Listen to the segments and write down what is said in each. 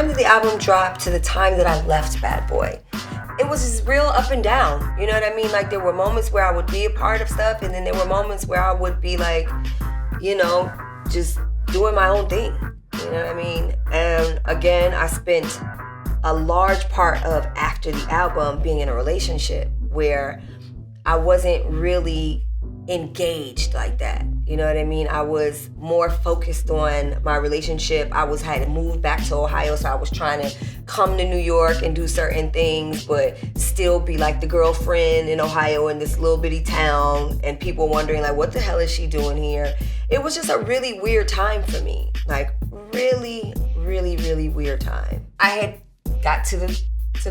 time that the album dropped to the time that I left Bad Boy, it was just real up and down. You know what I mean? Like, there were moments where I would be a part of stuff, and then there were moments where I would be like, you know, just doing my own thing. You know what I mean? And again, I spent a large part of after the album being in a relationship where I wasn't really engaged like that. You know what I mean? I was more focused on my relationship. Had to move back to Ohio, so I was trying to come to New York and do certain things, but still be like the girlfriend in Ohio in this little bitty town, and people wondering like, what the hell is she doing here? It was just a really weird time for me. Like, really, really, really weird time. I had got to the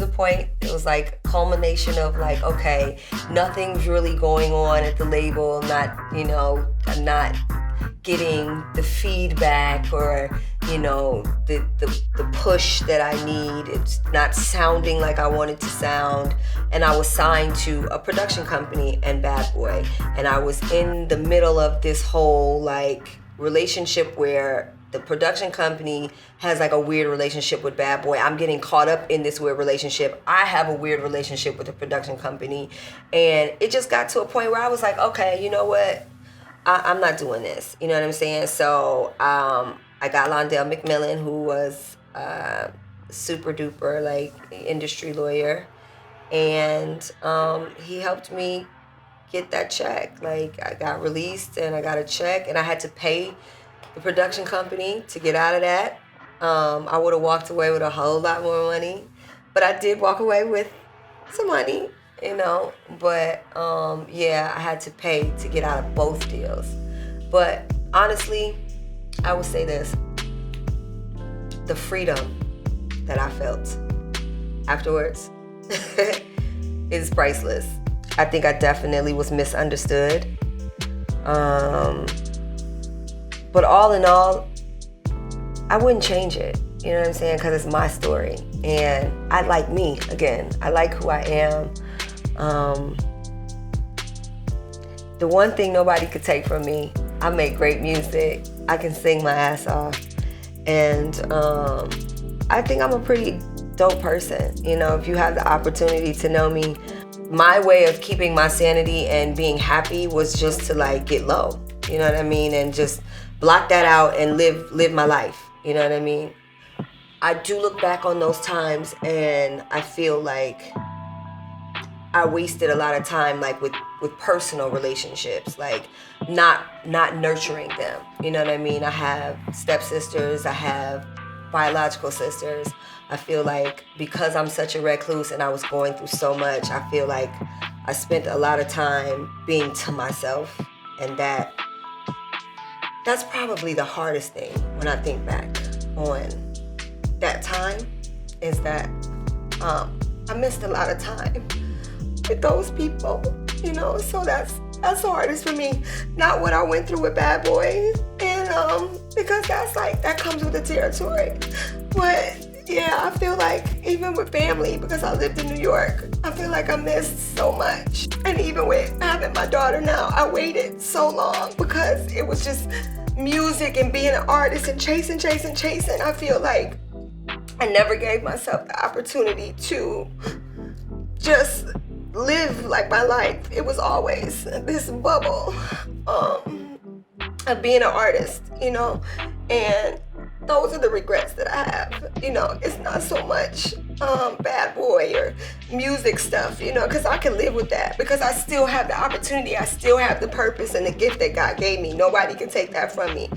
point, it was like a culmination of like, okay, nothing's really going on at the label, I'm not getting the feedback or, the push that I need. It's not sounding like I want it to sound. And I was signed to a production company and Bad Boy. And I was in the middle of this whole like relationship where the production company has like a weird relationship with Bad Boy. I'm getting caught up in this weird relationship. I have a weird relationship with the production company. And it just got to a point where I was like, okay, you know what? I'm not doing this. You know what I'm saying? So I got Londell McMillan, who was super duper like industry lawyer. And he helped me get that check. Like, I got released and I got a check, and I had to pay the production company to get out of that. I would have walked away with a whole lot more money, but I did walk away with some money, but I had to pay to get out of both deals. But honestly, I would say this: the freedom that I felt afterwards is priceless. I think I definitely was misunderstood. But all in all, I wouldn't change it. You know what I'm saying? Because it's my story. And I like me, again. I like who I am. The one thing nobody could take from me, I make great music. I can sing my ass off. And I think I'm a pretty dope person. If you have the opportunity to know me, my way of keeping my sanity and being happy was just to like get low. You know what I mean? And just block that out and live my life. You know what I mean? I do look back on those times and I feel like I wasted a lot of time like with personal relationships, like not nurturing them. You know what I mean? I have stepsisters, I have biological sisters. I feel like because I'm such a recluse and I was going through so much, I feel like I spent a lot of time being to myself, and that's probably the hardest thing when I think back on that time, is that I missed a lot of time with those people, so that's the hardest for me. Not what I went through with Bad Boy, and because that comes with the territory. But yeah, I feel like even with family, because I lived in New York, I feel like I missed so much. And even with having my daughter now, I waited so long because it was just music and being an artist and chasing. I feel like I never gave myself the opportunity to just live like my life. It was always this bubble of being an artist, and those are the regrets that I have. It's not so much Bad Boy or music stuff, because I can live with that, because I still have the opportunity, I still have the purpose and the gift that God gave me. Nobody can take that from me.